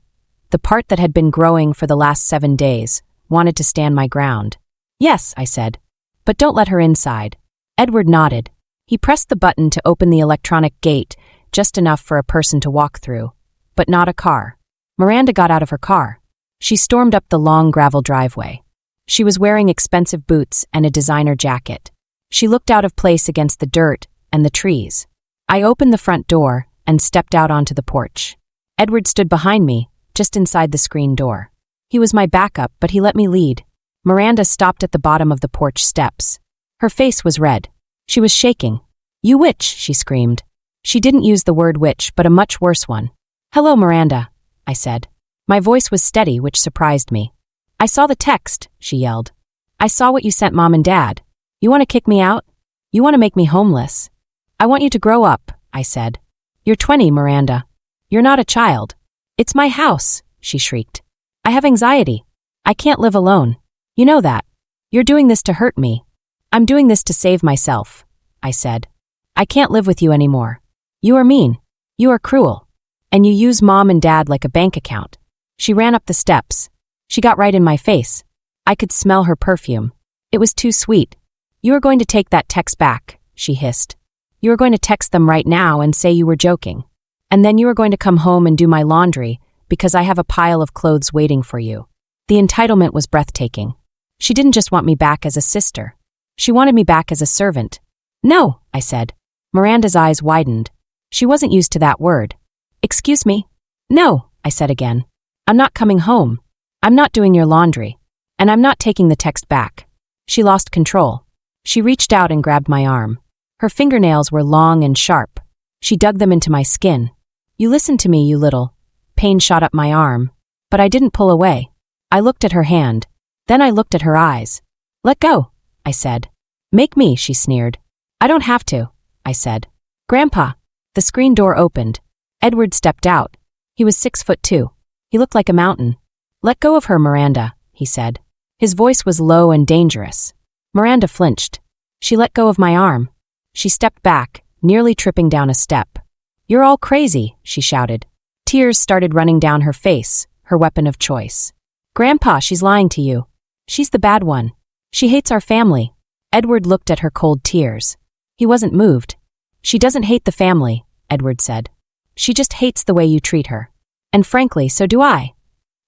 the part that had been growing for the last 7 days, wanted to stand my ground. Yes, I said. But don't let her inside. Edward nodded. He pressed the button to open the electronic gate, just enough for a person to walk through. But not a car. Miranda got out of her car. She stormed up the long gravel driveway. She was wearing expensive boots and a designer jacket. She looked out of place against the dirt and the trees. I opened the front door and stepped out onto the porch. Edward stood behind me, just inside the screen door. He was my backup, but he let me lead. Miranda stopped at the bottom of the porch steps. Her face was red. She was shaking. You witch, she screamed. She didn't use the word witch, but a much worse one. Hello, Miranda, I said. My voice was steady, which surprised me. I saw the text, she yelled. I saw what you sent Mom and Dad. You want to kick me out? You want to make me homeless? I want you to grow up, I said. You're 20, Miranda. You're not a child. It's my house, she shrieked. I have anxiety. I can't live alone. You know that. You're doing this to hurt me. I'm doing this to save myself, I said. I can't live with you anymore. You are mean. You are cruel. And you use Mom and Dad like a bank account. She ran up the steps. She got right in my face. I could smell her perfume. It was too sweet. You are going to take that text back, she hissed. You are going to text them right now and say you were joking. And then you are going to come home and do my laundry because I have a pile of clothes waiting for you. The entitlement was breathtaking. She didn't just want me back as a sister. She wanted me back as a servant. No, I said. Miranda's eyes widened. She wasn't used to that word. Excuse me? No, I said again. I'm not coming home. I'm not doing your laundry. And I'm not taking the text back. She lost control. She reached out and grabbed my arm. Her fingernails were long and sharp. She dug them into my skin. You listen to me, you little. Pain shot up my arm. But I didn't pull away. I looked at her hand. Then I looked at her eyes. Let go, I said. Make me, she sneered. I don't have to, I said. Grandpa. The screen door opened. Edward stepped out. He was 6'2". He looked like a mountain. Let go of her, Miranda, he said. His voice was low and dangerous. Miranda flinched. She let go of my arm. She stepped back, nearly tripping down a step. You're all crazy, she shouted. Tears started running down her face, her weapon of choice. Grandpa, she's lying to you. She's the bad one. She hates our family. Edward looked at her cold tears. He wasn't moved. She doesn't hate the family, Edward said. She just hates the way you treat her. And frankly, so do I.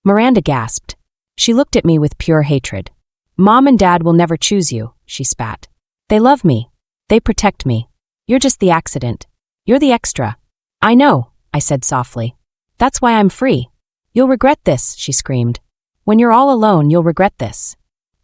Miranda gasped. She looked at me with pure hatred. Mom and Dad will never choose you, she spat. They love me. They protect me. You're just the accident. You're the extra. I know, I said softly. That's why I'm free. You'll regret this, she screamed. When you're all alone, you'll regret this.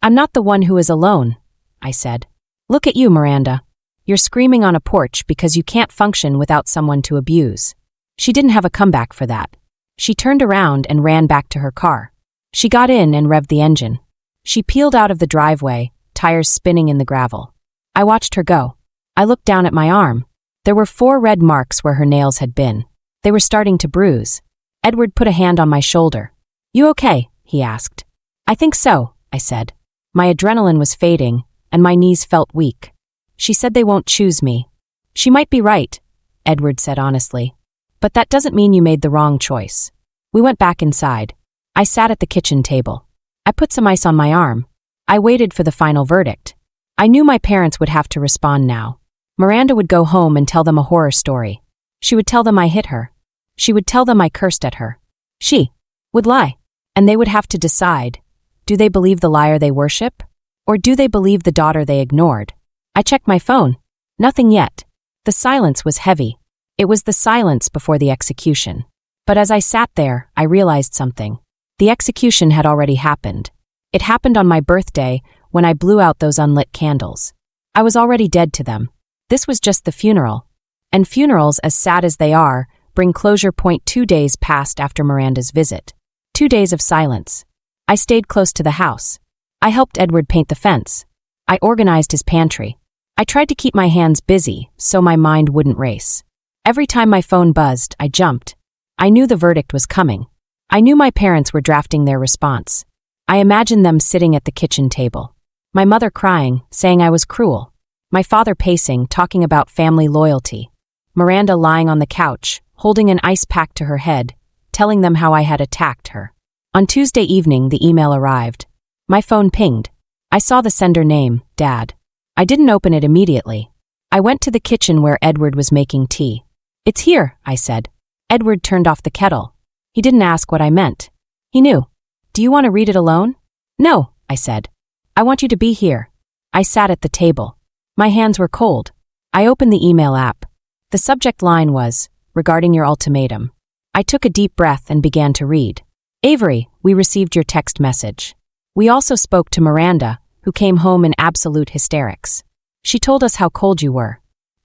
I'm not the one who is alone, I said. Look at you, Miranda. You're screaming on a porch because you can't function without someone to abuse. She didn't have a comeback for that. She turned around and ran back to her car. She got in and revved the engine. She peeled out of the driveway, tires spinning in the gravel. I watched her go. I looked down at my arm. There were 4 red marks where her nails had been. They were starting to bruise. Edward put a hand on my shoulder. You okay? He asked. I think so, I said. My adrenaline was fading, and my knees felt weak. She said they won't choose me. She might be right, Edward said honestly. But that doesn't mean you made the wrong choice. We went back inside. I sat at the kitchen table. I put some ice on my arm. I waited for the final verdict. I knew my parents would have to respond now. Miranda would go home and tell them a horror story. She would tell them I hit her. She would tell them I cursed at her. She would lie. And they would have to decide, do they believe the liar they worship? Or do they believe the daughter they ignored? I checked my phone. Nothing yet. The silence was heavy. It was the silence before the execution. But as I sat there, I realized something. The execution had already happened. It happened on my birthday when I blew out those unlit candles. I was already dead to them. This was just the funeral. And funerals, as sad as they are, bring closure. 2 days passed after Miranda's visit. 2 days of silence. I stayed close to the house. I helped Edward paint the fence. I organized his pantry. I tried to keep my hands busy so my mind wouldn't race. Every time my phone buzzed, I jumped. I knew the verdict was coming. I knew my parents were drafting their response. I imagined them sitting at the kitchen table. My mother crying, saying I was cruel. My father pacing, talking about family loyalty. Miranda lying on the couch, holding an ice pack to her head, telling them how I had attacked her. On Tuesday evening, the email arrived. My phone pinged. I saw the sender name, Dad. I didn't open it immediately. I went to the kitchen where Edward was making tea. "It's here," I said. Edward turned off the kettle. He didn't ask what I meant. He knew. "Do you want to read it alone?" "No," I said. "I want you to be here." I sat at the table. My hands were cold. I opened the email app. The subject line was, "Regarding your ultimatum." I took a deep breath and began to read. "Avery, we received your text message. We also spoke to Miranda, who came home in absolute hysterics. She told us how cold you were.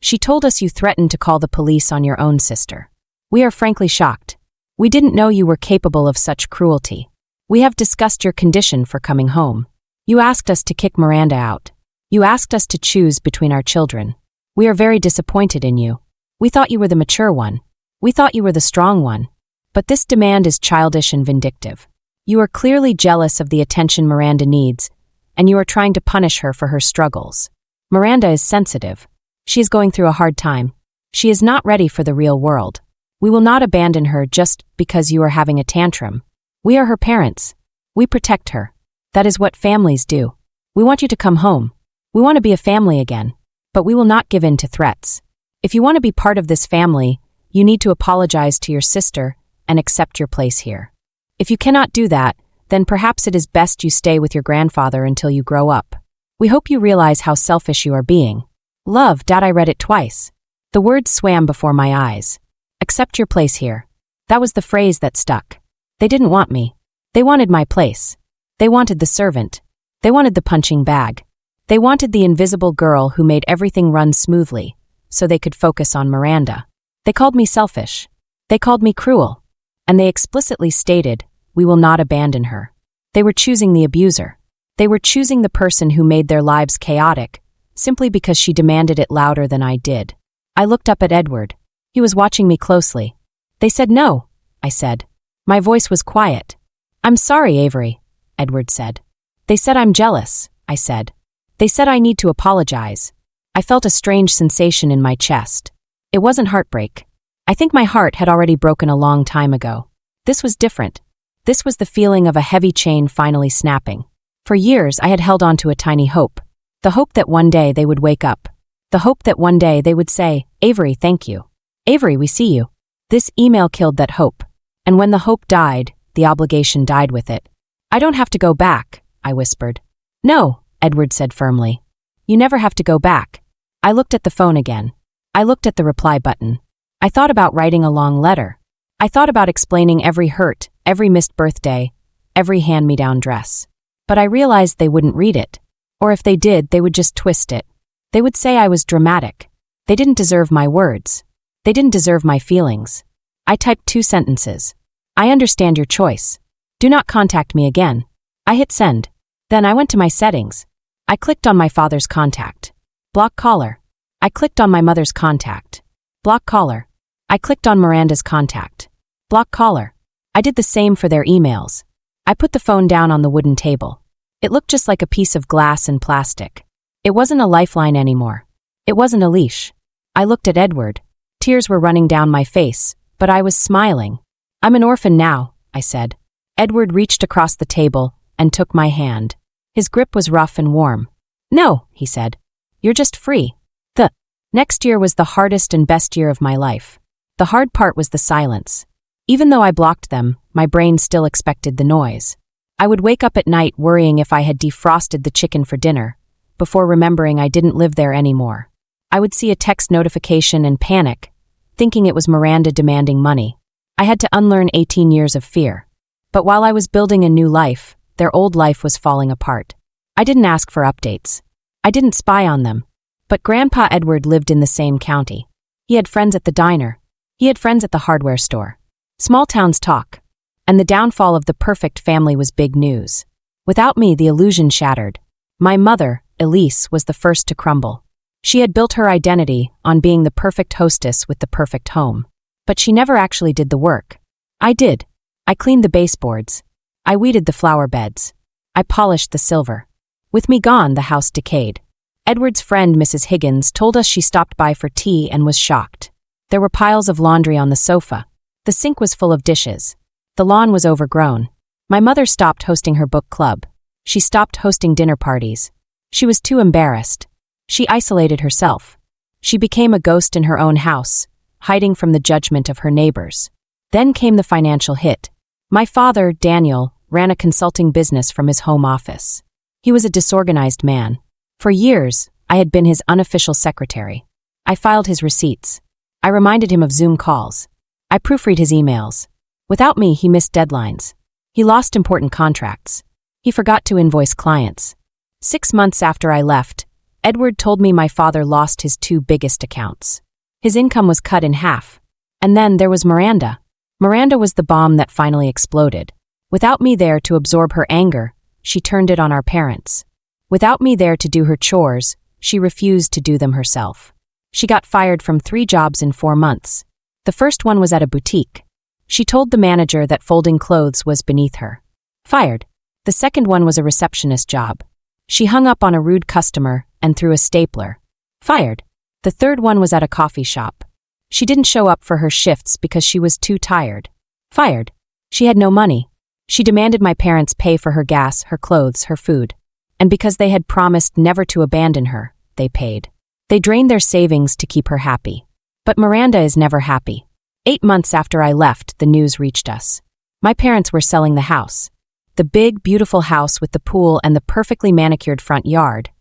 She told us you threatened to call the police on your own sister. We are frankly shocked. We didn't know you were capable of such cruelty. We have discussed your condition for coming home. You asked us to kick Miranda out. You asked us to choose between our children. We are very disappointed in you. We thought you were the mature one. We thought you were the strong one. But this demand is childish and vindictive. You are clearly jealous of the attention Miranda needs, and you are trying to punish her for her struggles. Miranda is sensitive. She is going through a hard time. She is not ready for the real world. We will not abandon her just because you are having a tantrum. We are her parents. We protect her. That is what families do. We want you to come home. We want to be a family again. But we will not give in to threats. If you want to be part of this family, you need to apologize to your sister and accept your place here. If you cannot do that, then perhaps it is best you stay with your grandfather until you grow up. We hope you realize how selfish you are being. Love, Dad. I read it twice. The words swam before my eyes. Accept your place here. That was the phrase that stuck. They didn't want me. They wanted my place. They wanted the servant. They wanted the punching bag. They wanted the invisible girl who made everything run smoothly, so they could focus on Miranda. They called me selfish. They called me cruel. And they explicitly stated, we will not abandon her. They were choosing the abuser. They were choosing the person who made their lives chaotic, simply because she demanded it louder than I did. I looked up at Edward. He was watching me closely. They said no, I said. My voice was quiet. I'm sorry, Avery, Edward said. They said I'm jealous, I said. They said I need to apologize. I felt a strange sensation in my chest. It wasn't heartbreak. I think my heart had already broken a long time ago. This was different. This was the feeling of a heavy chain finally snapping. For years, I had held on to a tiny hope. The hope that one day they would wake up. The hope that one day they would say, Avery, thank you. Avery, we see you. This email killed that hope. And when the hope died, the obligation died with it. I don't have to go back, I whispered. No, Edward said firmly. You never have to go back. I looked at the phone again. I looked at the reply button. I thought about writing a long letter. I thought about explaining every hurt, every missed birthday, every hand-me-down dress. But I realized they wouldn't read it. Or if they did, they would just twist it. They would say I was dramatic. They didn't deserve my words. They didn't deserve my feelings. I typed 2 sentences. I understand your choice. Do not contact me again. I hit send. Then I went to my settings. I clicked on my father's contact. Block caller. I clicked on my mother's contact. Block caller. I clicked on Miranda's contact. Block caller. I did the same for their emails. I put the phone down on the wooden table. It looked just like a piece of glass and plastic. It wasn't a lifeline anymore. It wasn't a leash. I looked at Edward. Tears were running down my face, but I was smiling. I'm an orphan now, I said. Edward reached across the table and took my hand. His grip was rough and warm. No, he said. You're just free. The next year was the hardest and best year of my life. The hard part was the silence. Even though I blocked them, my brain still expected the noise. I would wake up at night worrying if I had defrosted the chicken for dinner, before remembering I didn't live there anymore. I would see a text notification and panic, thinking it was Miranda demanding money. I had to unlearn 18 years of fear. But while I was building a new life, their old life was falling apart. I didn't ask for updates. I didn't spy on them. But Grandpa Edward lived in the same county. He had friends at the diner. He had friends at the hardware store. Small towns talk. And the downfall of the perfect family was big news. Without me, the illusion shattered. My mother, Elise, was the first to crumble. She had built her identity on being the perfect hostess with the perfect home. But she never actually did the work. I did. I cleaned the baseboards. I weeded the flower beds. I polished the silver. With me gone, the house decayed. Edward's friend, Mrs. Higgins, told us she stopped by for tea and was shocked. There were piles of laundry on the sofa. The sink was full of dishes. The lawn was overgrown. My mother stopped hosting her book club. She stopped hosting dinner parties. She was too embarrassed. She isolated herself. She became a ghost in her own house, hiding from the judgment of her neighbors. Then came the financial hit. My father, Daniel, ran a consulting business from his home office. He was a disorganized man. For years, I had been his unofficial secretary. I filed his receipts. I reminded him of Zoom calls. I proofread his emails. Without me, he missed deadlines. He lost important contracts. He forgot to invoice clients. 6 months after I left, Edward told me my father lost his 2 biggest accounts. His income was cut in half. And then there was Miranda. Miranda was the bomb that finally exploded. Without me there to absorb her anger, she turned it on our parents. Without me there to do her chores, she refused to do them herself. She got fired from 3 jobs in 4 months. The first one was at a boutique. She told the manager that folding clothes was beneath her. Fired. The second one was a receptionist job. She hung up on a rude customer and threw a stapler. Fired. The third one was at a coffee shop. She didn't show up for her shifts because she was too tired. Fired. She had no money. She demanded my parents pay for her gas, her clothes, her food. And because they had promised never to abandon her, they paid. They drained their savings to keep her happy. But Miranda is never happy. 8 months after I left, the news reached us. My parents were selling the house. The big, beautiful house with the pool and the perfectly manicured front yard.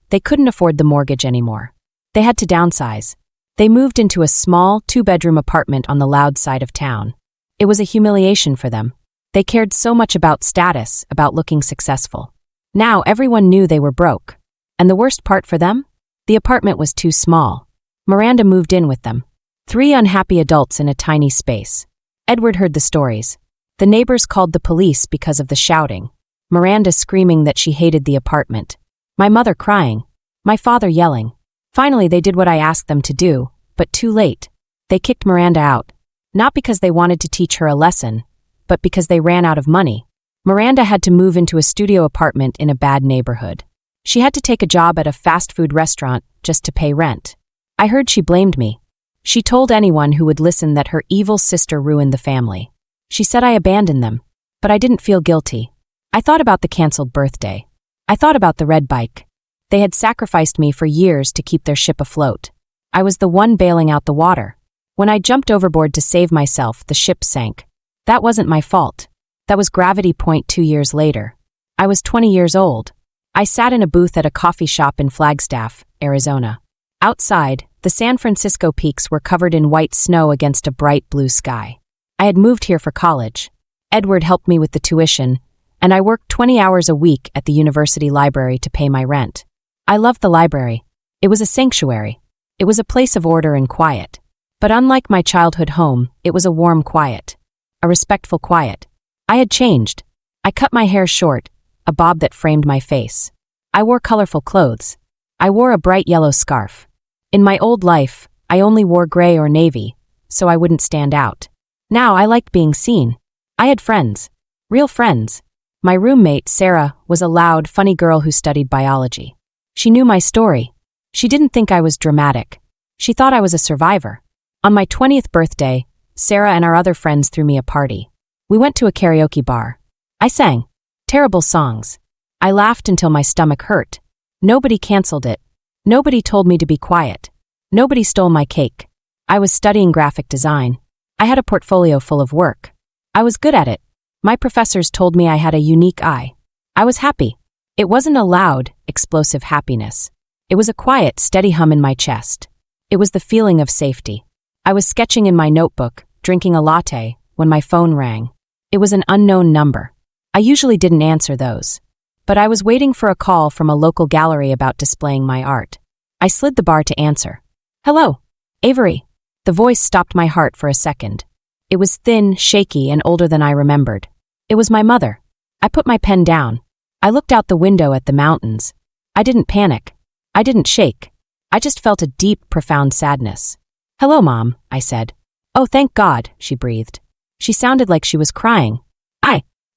They couldn't afford the mortgage anymore. They had to downsize. They moved into a small, 2-bedroom apartment on the loud side of town. It was a humiliation for them. They cared so much about status, about looking successful. Now everyone knew they were broke. And the worst part for them? The apartment was too small. Miranda moved in with them. 3 unhappy adults in a tiny space. Edward heard the stories. The neighbors called the police because of the shouting. Miranda screaming that she hated the apartment. My mother crying. My father yelling. Finally, they did what I asked them to do, but too late. They kicked Miranda out. Not because they wanted to teach her a lesson, but because they ran out of money. Miranda had to move into a studio apartment in a bad neighborhood. She had to take a job at a fast food restaurant just to pay rent. I heard she blamed me. She told anyone who would listen that her evil sister ruined the family. She said I abandoned them, but I didn't feel guilty. I thought about the canceled birthday. I thought about the red bike. They had sacrificed me for years to keep their ship afloat. I was the one bailing out the water. When I jumped overboard to save myself, the ship sank. That wasn't my fault. That was gravity point 2 years later. I was 20 years old. I sat in a booth at a coffee shop in Flagstaff, Arizona. Outside, the San Francisco peaks were covered in white snow against a bright blue sky. I had moved here for college. Edward helped me with the tuition, and I worked 20 hours a week at the university library to pay my rent. I loved the library. It was a sanctuary. It was a place of order and quiet. But unlike my childhood home, it was a warm quiet. A respectful quiet. I had changed. I cut my hair short, a bob that framed my face. I wore colorful clothes. I wore a bright yellow scarf. In my old life, I only wore gray or navy, so I wouldn't stand out. Now I liked being seen. I had friends. Real friends. My roommate, Sarah, was a loud, funny girl who studied biology. She knew my story. She didn't think I was dramatic. She thought I was a survivor. On my 20th birthday, Sarah and our other friends threw me a party. We went to a karaoke bar. I sang. Terrible songs. I laughed until my stomach hurt. Nobody canceled it. Nobody told me to be quiet. Nobody stole my cake. I was studying graphic design. I had a portfolio full of work. I was good at it. My professors told me I had a unique eye. I was happy. It wasn't a loud, explosive happiness. It was a quiet, steady hum in my chest. It was the feeling of safety. I was sketching in my notebook, drinking a latte, when my phone rang. It was an unknown number. I usually didn't answer those. But I was waiting for a call from a local gallery about displaying my art. I slid the bar to answer. Hello, Avery. The voice stopped my heart for a second. It was thin, shaky, and older than I remembered. It was my mother. I put my pen down. I looked out the window at the mountains. I didn't panic. I didn't shake. I just felt a deep, profound sadness. Hello, Mom, I said. Oh, thank God, she breathed. She sounded like she was crying.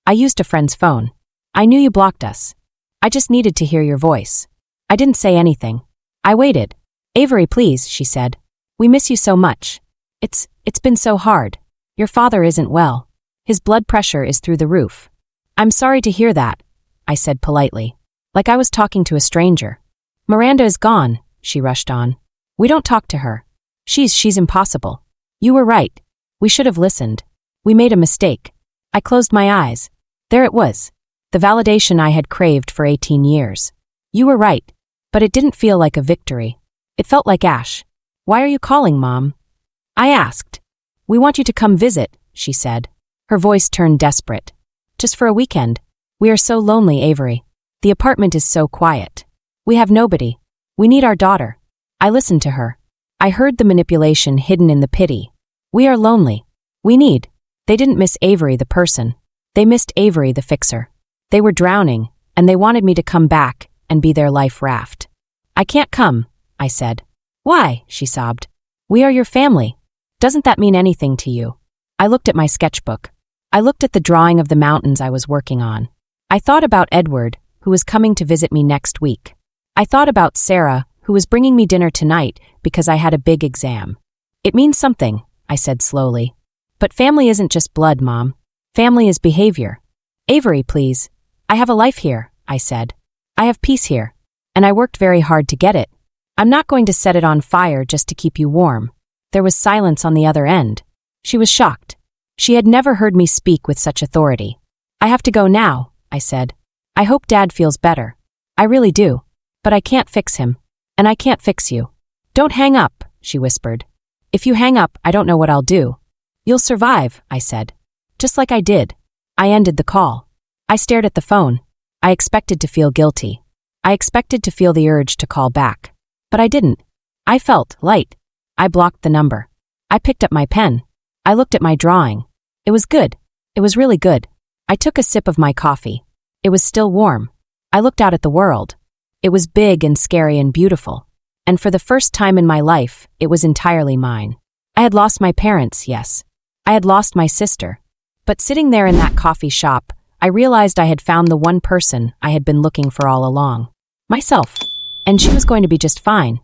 I used a friend's phone. I knew you blocked us. I just needed to hear your voice. I didn't say anything. I waited. Avery, please, she said. We miss you so much. It's been so hard. Your father isn't well. His blood pressure is through the roof. I'm sorry to hear that, I said politely, like I was talking to a stranger. Miranda is gone, she rushed on. We don't talk to her. She's impossible. You were right. We should have listened. We made a mistake. I closed my eyes. There it was. The validation I had craved for 18 years. You were right. But it didn't feel like a victory. It felt like ash. Why are you calling, Mom? I asked. We want you to come visit, she said. Her voice turned desperate. Just for a weekend. We are so lonely, Avery. The apartment is so quiet. We have nobody. We need our daughter. I listened to her. I heard the manipulation hidden in the pity. We are lonely. We need. They didn't miss Avery the person. They missed Avery the fixer. They were drowning, and they wanted me to come back and be their life raft. I can't come, I said. Why? She sobbed. We are your family. Doesn't that mean anything to you? I looked at my sketchbook. I looked at the drawing of the mountains I was working on. I thought about Edward, who was coming to visit me next week. I thought about Sarah, who was bringing me dinner tonight because I had a big exam. It means something, I said slowly. But family isn't just blood, Mom. Family is behavior. Avery, please. I have a life here, I said. I have peace here. And I worked very hard to get it. I'm not going to set it on fire just to keep you warm. There was silence on the other end. She was shocked. She had never heard me speak with such authority. I have to go now, I said. I hope Dad feels better. I really do. But I can't fix him. And I can't fix you. Don't hang up, she whispered. If you hang up, I don't know what I'll do. You'll survive, I said. Just like I did. I ended the call. I stared at the phone. I expected to feel guilty. I expected to feel the urge to call back. But I didn't. I felt light. I blocked the number. I picked up my pen. I looked at my drawing. It was good. It was really good. I took a sip of my coffee. It was still warm. I looked out at the world. It was big and scary and beautiful. And for the first time in my life, it was entirely mine. I had lost my parents, yes. I had lost my sister. But sitting there in that coffee shop, I realized I had found the one person I had been looking for all along. Myself. And she was going to be just fine.